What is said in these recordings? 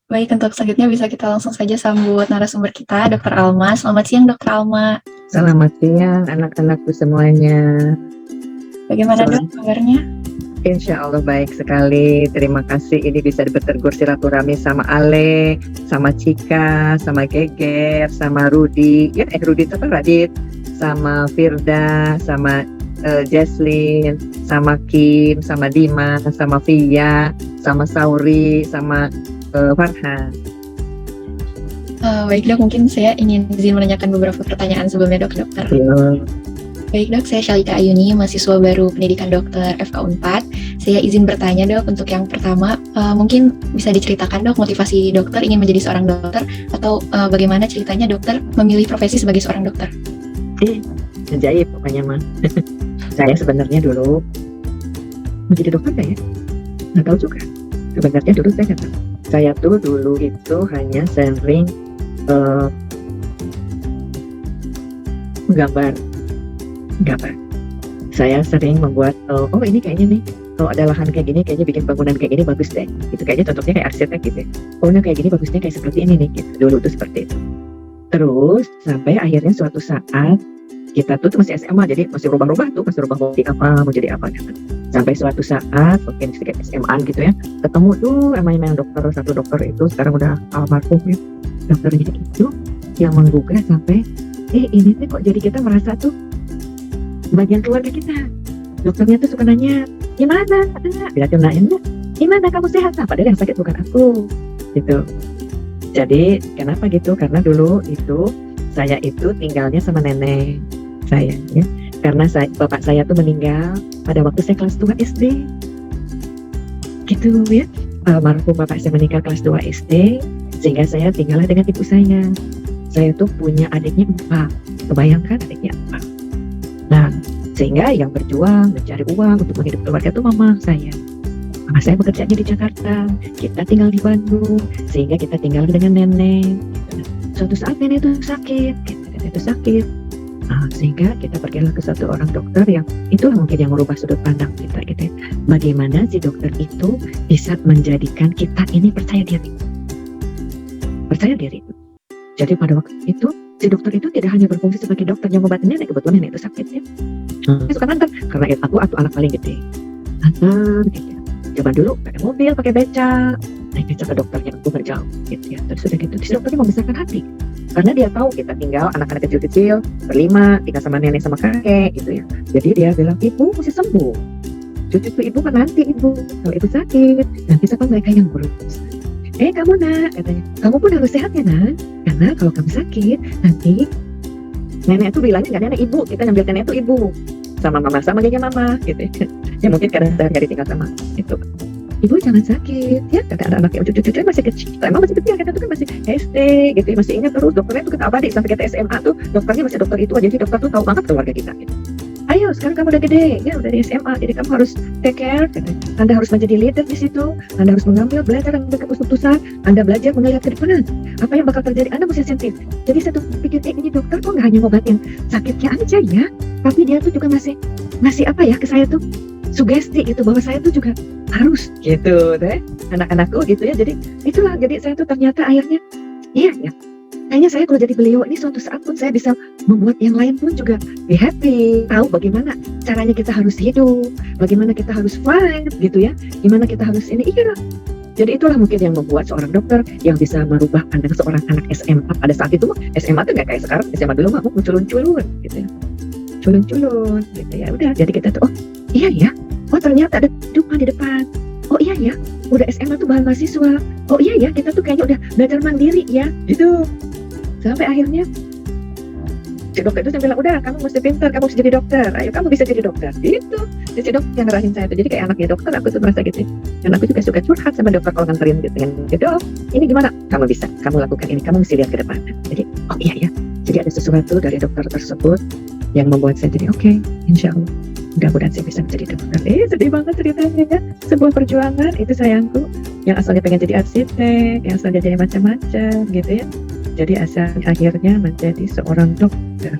Baik, untuk selanjutnya bisa kita langsung saja sambut narasumber kita, Dr. Alma. Selamat siang, Dr. Alma. Selamat siang anak-anakku semuanya. Bagaimana dok kabarnya? Insya Allah baik sekali. Terima kasih ini bisa bertegur silaturahmi sama Ale, sama Cika, sama Geger, sama Rudi. Rudi itu apa? Radit, sama Firda, sama Jesslyn, sama Kim, sama Dima, sama Via, sama Sauri, sama Farhan. Baik dok, mungkin saya ingin izin menanyakan beberapa pertanyaan sebelumnya dokter. Baik dok, saya Shalika Ayuni, mahasiswa baru pendidikan dokter FK Unpad. Saya izin bertanya dok, untuk yang pertama, mungkin bisa diceritakan dok motivasi dokter ingin menjadi seorang dokter, atau bagaimana ceritanya dokter memilih profesi sebagai seorang dokter? Ajaib pokoknya mah. Saya sebenarnya dulu menjadi dokter nggak ya? Nggak tahu juga. Sebenarnya dulu saya nggak tahu. Saya tuh dulu itu hanya sering gambar. Saya sering membuat, oh ini kayaknya nih, kalau ada lahan kayak gini, kayaknya bikin bangunan kayak gini bagus deh. Gitu, kayaknya cocoknya kayak arsitek gitu. Oh ini kayak gini bagusnya kayak seperti ini nih. Gitu. Dulu tuh seperti itu. Terus sampai akhirnya suatu saat kita tuh masih SMA, jadi masih rubah-rubah tuh, masih rubah mau jadi apa gitu. Sampai suatu saat mungkin sedikit SMA gitu ya, ketemu tuh emang dokter, satu dokter itu sekarang udah almarhum ya, dokternya itu yang menggugah sampai ini tuh kok jadi kita merasa tuh bagian keluarga kita. Dokternya tuh suka nanya, gimana? Bila nanya, gimana kamu sehat? Padahal yang sakit bukan aku gitu. Jadi kenapa gitu? Karena dulu itu saya itu tinggalnya sama nenek saya ya. Karena bapak saya tuh meninggal pada waktu saya kelas 2 SD. Gitu ya. Almarhum bapak saya meninggal kelas 2 SD, sehingga saya tinggallah dengan ibu saya. Saya tuh punya adiknya 4. Kebayangkan adiknya 4. Nah, sehingga yang berjuang mencari uang untuk menghidupi keluarga itu mama saya. Mama saya bekerjanya di Jakarta, kita tinggal di Bandung, sehingga kita tinggal dengan nenek. Suatu saat nenek itu sakit, sehingga kita pergilah ke satu orang dokter yang itulah mungkin yang merubah sudut pandang kita gitu. Bagaimana si dokter itu bisa menjadikan kita ini percaya diri. Jadi pada waktu itu si dokter itu tidak hanya berfungsi sebagai dokter yang ngobatin nenek, kebetulan nenek itu sakit ya. Saya suka nganter karena aku anak paling gede. Antar gitu. Coba dulu pakai mobil, pakai beca, naik beca ke dokternya aku nggak jauh gitu ya. Terus sudah gitu, si dokternya membesarkan hati karena dia tahu kita tinggal anak-anak kecil-kecil berlima, tinggal sama nenek sama kakek gitu ya. Jadi dia bilang, ibu mesti sembuh. Cucu ibu kan nanti ibu, kalau ibu sakit nanti siapa mereka yang ngurus. Kamu nak, katanya, kamu pun harus sehat ya nak, karena kalau kamu sakit nanti nenek itu bilangnya nggak nenek ibu, kita ngambil nenek itu ibu sama mama, sama nyonya mama gitu ya. Mungkin karena sehari-hari tinggal sama itu, ibu jangan sakit ya, kata anak-anak yang cucu-cucu masih kecil, emang masih kecil, kita tuh kan masih SD gitu ya, masih ingat terus dokternya tuh kita abadi sampai kita SMA tuh dokternya masih dokter itu aja, jadi dokter tuh tahu banget keluarga kita gitu. Ayo sekarang kamu udah gede ya, udah di SMA, jadi kamu harus take care gitu. Anda harus menjadi leader di situ, Anda harus belajar dan keputusan, Anda belajar melihat ke depan apa yang bakal terjadi, Anda mesti sensitif. Jadi saya tuh pikir ini dokter kok nggak hanya ngobatin sakitnya aja ya, tapi dia tuh juga ngasih apa ya ke saya tuh sugesti gitu, bahwa saya tuh juga harus gitu deh anak-anakku gitu ya. Jadi itulah, jadi saya tuh ternyata akhirnya iya ya, kayaknya saya kalau jadi beliau ini suatu saat pun saya bisa membuat yang lain pun juga be happy, tahu bagaimana caranya kita harus hidup, bagaimana kita harus fight gitu ya, gimana kita harus ini. Iya, jadi itulah mungkin yang membuat seorang dokter yang bisa merubah pandang seorang anak SMA pada saat itu. SMA tuh nggak kayak sekarang, SMA dulu mah mau culun-culun gitu ya, culun-culun gitu ya. Udah, jadi kita tuh oh iya ya, oh ternyata ada kehidupan di depan. Oh iya ya, udah SMA tuh bahan mahasiswa. Oh iya ya, kita tuh kayaknya udah belajar mandiri ya gitu. Sampai akhirnya si dokter itu saya bilang, udah kamu mesti pintar, kamu mesti jadi dokter, ayo kamu bisa jadi dokter gitu. Jadi si dokter yang ngarahin saya tuh, jadi kayak anaknya dokter aku tuh merasa gitu. Dan aku juga suka curhat sama dokter kalau nganterin gitu kan, dok ini gimana, kamu bisa, kamu lakukan ini, kamu mesti lihat ke depan. Jadi oh iya ya, jadi ada sesuatu dari dokter tersebut yang membuat saya jadi oke, insya Allah mudah-mudahan saya bisa menjadi dokter. Sedih banget ceritanya ya, sebuah perjuangan itu sayangku yang asalnya pengen jadi arsitek, yang asalnya jadi macam-macam gitu ya, jadi akhirnya menjadi seorang dokter.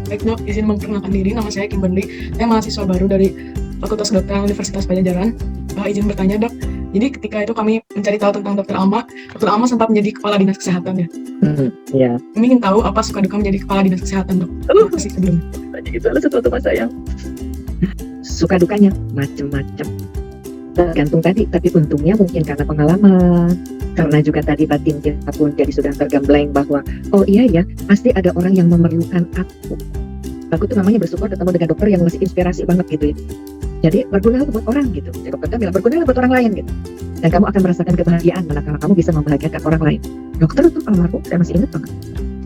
Baik dok, izin memperkenalkan diri, nama saya Kimberly, saya mahasiswa baru dari Fakultas Kedokteran Universitas Pajajaran. Izin bertanya dok, Jadi ketika itu kami mencari tahu tentang Dokter Alma sempat menjadi kepala dinas kesehatan ya. Ya. Kami ingin tahu apa suka duka menjadi kepala dinas kesehatan, Dok. Masih sebelum. Tanya itu adalah sesuatu mas sayang. Suka dukanya macam-macam. Tergantung tadi, tapi untungnya mungkin karena pengalaman, karena juga tadi batin kita pun jadi sudah tergembleng bahwa oh iya ya, pasti ada orang yang memerlukan aku. Aku tuh namanya bersyukur ketemu dengan dokter yang masih inspirasi banget gitu ya. Jadi berguna buat orang gitu. Jadi dokter kan bilang berguna buat orang lain gitu. Dan kamu akan merasakan kebahagiaan manakala kamu bisa membahagiakan orang lain. Dokter tuh almarhum, saya masih ingat banget.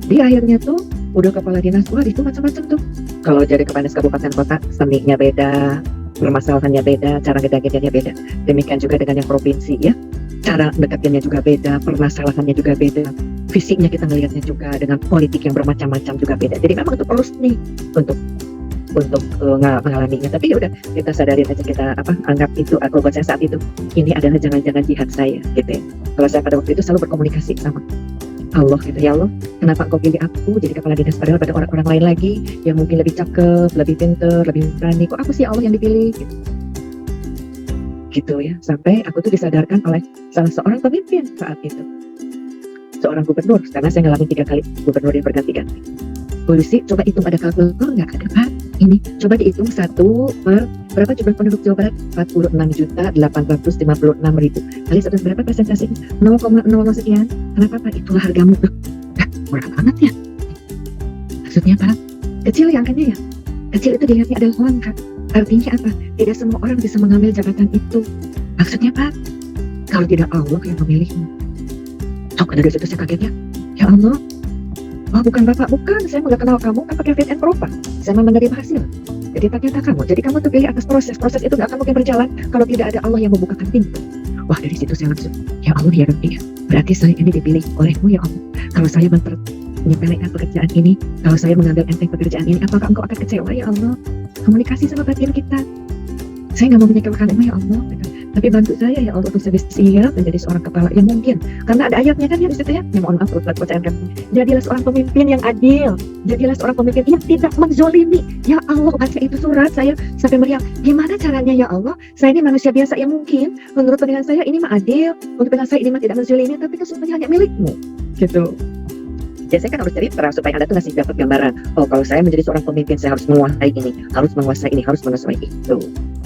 Dia akhirnya tuh udah kepala dinas, wah itu macam-macam tuh. Kalau jadi kepala dinas kabupaten kota, seninya beda, permasalahannya beda, cara ngedaginnya beda. Demikian juga dengan yang provinsi ya, cara mendekatinnya juga beda, permasalahannya juga beda, fisiknya kita melihatnya juga dengan politik yang bermacam-macam juga beda. Jadi memang itu perlu nih untuk mengalaminya. Tapi ya udah kita sadarin aja, kita anggap itu atau buat saya saat itu ini adalah jangan-jangan jihad saya gitu ya. Kalau saya pada waktu itu selalu berkomunikasi sama Allah gitu, ya Allah, kenapa Engkau pilih aku jadi kepala dinas padahal pada orang-orang lain lagi yang mungkin lebih cakep, lebih pinter, lebih berani, kok aku sih Allah yang dipilih gitu ya. Sampai aku tuh disadarkan oleh salah seorang pemimpin saat itu, seorang gubernur, karena saya ngalamin 3 kali gubernur yang berganti-ganti. Polisi coba hitung, ada kalkulator nggak? Ada Pak, ini coba dihitung 1 per berapa jumlah penduduk Jawa Barat? 46.856.000 kali 100 berapa persentasenya? 0,00 sekian. Kenapa Pak? Itulah hargamu. Murah banget ya. Maksudnya Pak, kecil ya angkanya ya. Kecil itu dilihatnya adalah langka. Artinya apa? Tidak semua orang bisa mengambil jabatan itu. Maksudnya Pak, kalau tidak Allah yang memilihmu. Dari situ saya kaget ya. Ya Allah, oh bukan Bapak, bukan, saya nggak kenal kamu, kan pakai fit and proper, saya menerima hasil. Jadi ternyata kamu, jadi kamu terpilih atas proses itu nggak akan mungkin berjalan kalau tidak ada Allah yang membukakan pintu. Wah dari situ saya langsung, ya Allah ya Rabbi, berarti saya ini dipilih olehmu ya Allah. Kalau saya menyepelekan pekerjaan ini, kalau saya mengambil enteng pekerjaan ini, apakah engkau akan kecewa ya Allah? Komunikasi sama batin kita. Saya nggak mau menyekelekanmu ya Allah, tapi bantu saya ya Allah untuk saya siap menjadi seorang kepala yang mungkin, karena ada ayatnya kan ya di situ ya. Ya mohon maaf buat bacaan kami. Jadilah seorang pemimpin yang adil, jadilah seorang pemimpin yang tidak menzolimi. Ya Allah, baca itu surat saya sampai meriang. Gimana caranya ya Allah? Saya ini manusia biasa yang mungkin menurut penilaian saya ini mah adil, untuk penilaian saya ini mah tidak menzolimi, tapi kesemuanya hanya milikmu. Gitu. Ya saya kan harus cerita supaya Anda tuh ngasih dapat gambaran. Oh kalau saya menjadi seorang pemimpin, saya harus menguasai ini, harus menguasai ini, harus menguasai itu.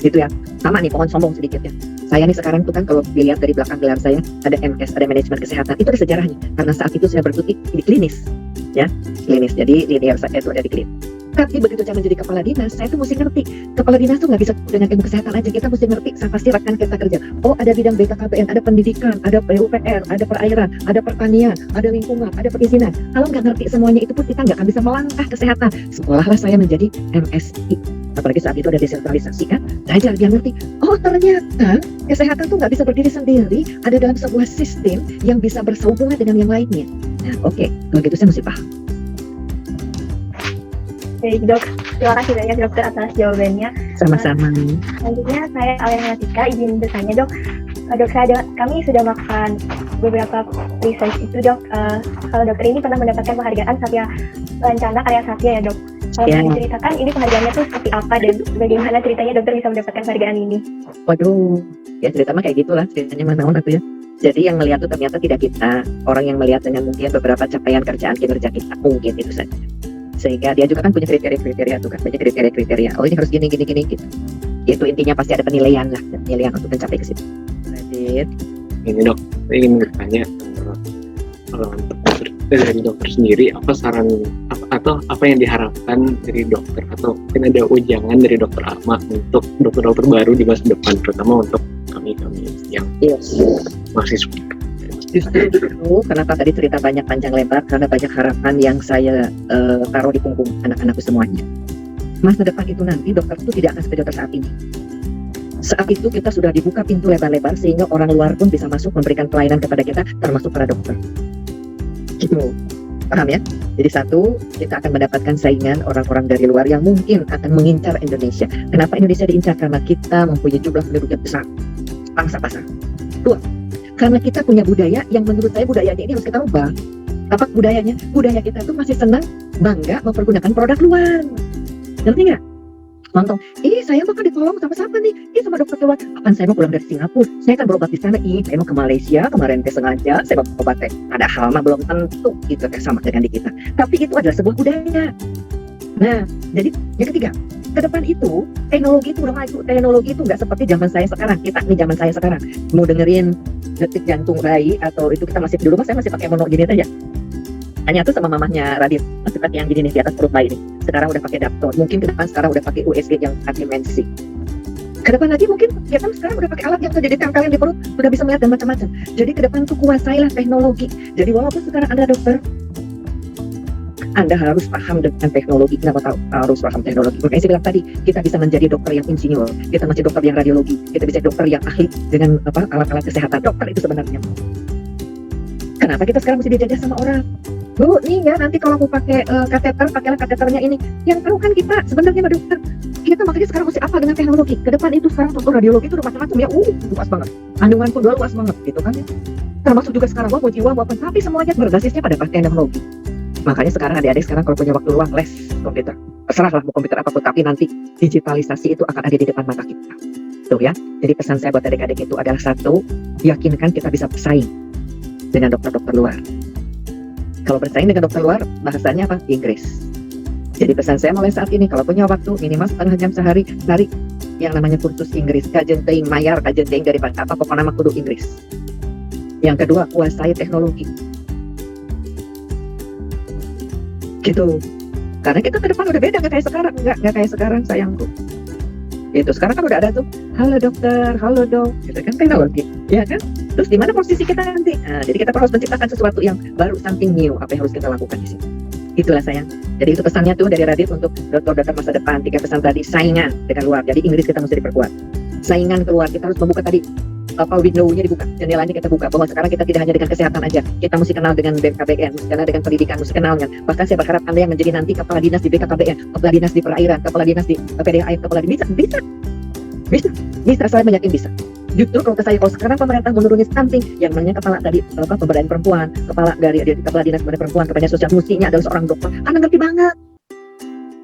Gitu ya. Sama nih, pohon sombong sedikit ya. Saya nih sekarang tuh kan kalau dilihat dari belakang gelar saya ada MS, ada manajemen kesehatan. Itu ada sejarahnya. Karena saat itu saya berkutik di klinis, ya klinis. Jadi di daerah saya itu ada di klinis. Tapi begitu saya menjadi kepala dinas, saya tuh mesti ngerti. Kepala dinas tuh nggak bisa dengan ilmu kesehatan aja. Kita mesti ngerti pasti rekan kita kerja. Oh ada bidang BKKBN, ada pendidikan, ada PUPR, ada perairan, ada pertanian, ada lingkungan, ada perizinan. Kalau nggak ngerti semuanya itu pun kita nggak akan bisa melangkah kesehatan. Sekolahlah saya menjadi MSI. Apalagi saat itu ada desentralisasi kan. Belajar biar ngerti. Oh ternyata kesehatan tuh nggak bisa berdiri sendiri. Ada dalam sebuah sistem yang bisa bersehubungan dengan yang lainnya. Nah oke, kalau gitu saya mesti paham. Baik dok, terima kasih banyak dokter atas jawabannya. Sama-sama. Selanjutnya saya Alena Tika, izin bertanya dok. Dok, kami sudah melakukan beberapa research itu dok. Kalau dokter ini pernah mendapatkan penghargaan Satya Lancana Karya Satya ya dok. Kalau boleh diceritakan ini penghargaannya tuh seperti apa dan bagaimana ceritanya dokter bisa mendapatkan penghargaan ini? Waduh, ya cerita mah kayak gitulah, ceritanya mana tuh ya. Jadi yang melihat tuh ternyata tidak kita, orang yang melihat dengan mungkin beberapa capaian kerjaan kinerja kita, mungkin itu saja. Sehingga dia juga kan punya kriteria tuh kan, banyak kriteria. Oh ini harus gini gitu. Itu intinya pasti ada penilaian lah, penilaian untuk mencapai ke situ. Radit. Ini dok, saya ingin bertanya dari dokter sendiri, apa saran atau apa yang diharapkan dari dokter, atau mungkin ada ujangan dari dokter Alma untuk dokter-dokter baru di masa depan, terutama untuk kami yang mahasiswa. Justru itu kenapa tadi cerita banyak panjang lebar, karena banyak harapan yang saya taruh di punggung anak-anakku semuanya. Masa depan itu nanti dokter itu tidak akan seperti dokter saat ini. Saat itu kita sudah dibuka pintu lebar-lebar sehingga orang luar pun bisa masuk memberikan pelayanan kepada kita, termasuk para dokter. Gitu. Paham ya? Jadi satu, kita akan mendapatkan saingan orang-orang dari luar yang mungkin akan mengincar Indonesia. Kenapa Indonesia diincar? Karena kita mempunyai jumlah penduduk yang besar, pangsa pasar. Dua, karena kita punya budaya yang menurut saya budayanya ini harus kita ubah. Apa budayanya? Budaya kita tuh masih senang, bangga mempergunakan produk luar. Ngerti nggak? Lontong, saya mah kan ditolong sama siapa nih? Sama dokter tua. Apaan saya mau pulang dari Singapura? Saya kan berobat di sana. Saya mau ke Malaysia kemarin sengaja. Saya mau obat teh. Ada hal mah belum tentu gitu sama dengan di kita. Tapi itu adalah sebuah budaya. Nah, jadi yang ketiga, ke depan itu teknologi itu udah maju. Teknologi itu nggak seperti zaman saya sekarang. Kita nih zaman saya sekarang mau dengerin detik jantung bayi atau itu kita masih di rumah, saya masih pakai mono gini aja. Hanya tuh sama mamahnya Radit, masih pakai yang gini nih di atas perut bayi nih. Sekarang udah pakai Dapton, mungkin ke depan sekarang udah pakai USG yang dimensi. Ke depan lagi mungkin kita sekarang udah pakai alat yang sudah ditempelin di perut, sudah bisa melihat dan macam-macam. Jadi ke depan tuh kuasailah teknologi. Jadi walaupun sekarang Anda dokter, Anda harus paham dengan teknologi. Kenapa tahu harus paham teknologi? Makanya saya bilang tadi, kita bisa menjadi dokter yang insinyur, kita menjadi dokter yang radiologi, kita bisa dokter yang ahli dengan alat-alat kesehatan. Dokter itu sebenarnya. Kenapa kita sekarang mesti dijajah sama orang? Bu, nih ya nanti kalau mau pakai kateter, pakailah kateternya ini. Yang tahu kan kita sebenarnya dokter. Kita makanya sekarang mesti apa dengan teknologi? Ke depan itu sekarang untuk radiologi itu udah macam-macam ya. Luas banget. Kandungan pun udah luas banget gitu kan ya. Termasuk juga sekarang mau jiwa maupun tapi semuanya berbasisnya pada teknologi. Makanya sekarang adik-adik sekarang kalau punya waktu luang les komputer. Terserahlah mau komputer apapun, tapi nanti digitalisasi itu akan ada di depan mata kita. Tuh ya. Jadi pesan saya buat adik-adik itu adalah satu, yakinkan kita bisa bersaing dengan dokter-dokter luar. Kalau bersaing dengan dokter luar, bahasanya apa? Inggris. Jadi pesan saya mulai saat ini, kalau punya waktu minimal setengah jam sehari, cari yang namanya kursus Inggris. Kajen teing mayar, kajen teing dari apa, pokoknya nama kudu Inggris. Yang kedua, kuasai teknologi. Gitu. Karena kita ke depan udah beda, nggak kayak sekarang. Nggak kayak sekarang, sayangku. Itu sekarang kan udah ada tuh, halo dokter, halo dok, gitu kan teknologi, ya kan? Terus di mana posisi kita nanti? Nah, jadi kita harus menciptakan sesuatu yang baru, something new. Apa yang harus kita lakukan di sini? Itulah sayang. Jadi itu pesannya tuh dari Radit untuk dokter-dokter masa depan. 3 pesan tadi, saingan dengan luar. Jadi Inggris kita mesti diperkuat. Saingan keluar, kita harus membuka tadi window-nya dibuka, jendelanya kita buka. Bahwa sekarang kita tidak hanya dengan kesehatan aja, kita mesti kenal dengan BKBN, mesti kenal dengan pendidikan, mesti kenalnya. Bahkan saya berharap Anda yang menjadi nanti kepala dinas di BKKBN, kepala dinas di perairan, kepala dinas di PDAM, kepala dinas bisa. Saya yakin bisa. Justru kalau sekarang pemerintah menurunkan stunting, yang namanya kepala tadi pemberdayaan perempuan, kepala dari kepala dinas pemberdayaan perempuan, kepala sosial mestinya adalah seorang dokter, karena ngerti banget.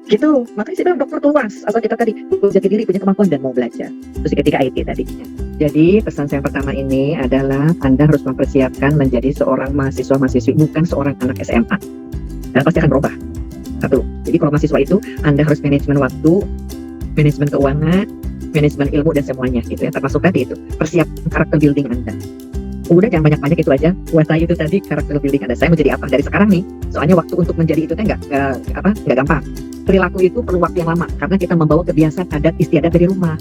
Gitu, makanya saya bilang dokter tuh luas, asal kita tadi punya diri, punya kemampuan dan mau belajar. Terus ketiga IT tadi. Jadi pesan saya yang pertama ini adalah Anda harus mempersiapkan menjadi seorang mahasiswa-mahasiswi, bukan seorang anak SMA. Dan pasti akan berubah. Satu, jadi kalau mahasiswa itu Anda harus manajemen waktu, manajemen keuangan, manajemen ilmu dan semuanya gitu ya, termasuk tadi itu persiapkan karakter building Anda. Udah jangan banyak-banyak itu aja. Kuasai itu tadi karakter building Anda. Saya mau jadi apa dari sekarang nih? Soalnya waktu untuk menjadi itu nggak gampang. Perilaku itu perlu waktu yang lama karena kita membawa kebiasaan adat istiadat dari rumah.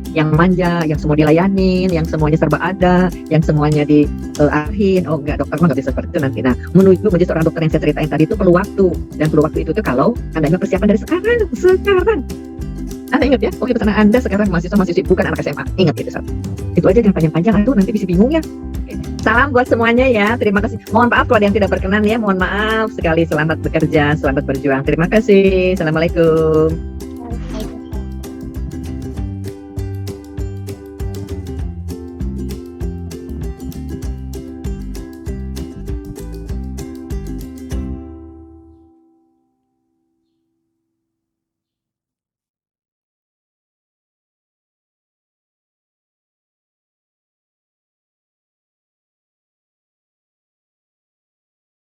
Yang manja, yang semua dilayanin, yang semuanya serba ada, yang semuanya diarahin. Oh enggak, dokter mah nggak bisa seperti itu nanti. Nah, menuju menjadi seorang dokter yang saya ceritain tadi itu perlu waktu. Dan perlu waktu itu tuh kalau Anda persiapan dari sekarang. Anda ingat ya, oke pesanan Anda sekarang mahasiswa-mahasiswi bukan anak SMA. Ingat itu satu. Itu aja jangan panjang-panjang, itu nanti bisa bingung ya. Oke. Salam buat semuanya ya, terima kasih. Mohon maaf kalau ada yang tidak berkenan ya, mohon maaf sekali. Selamat bekerja, selamat berjuang. Terima kasih. Assalamualaikum.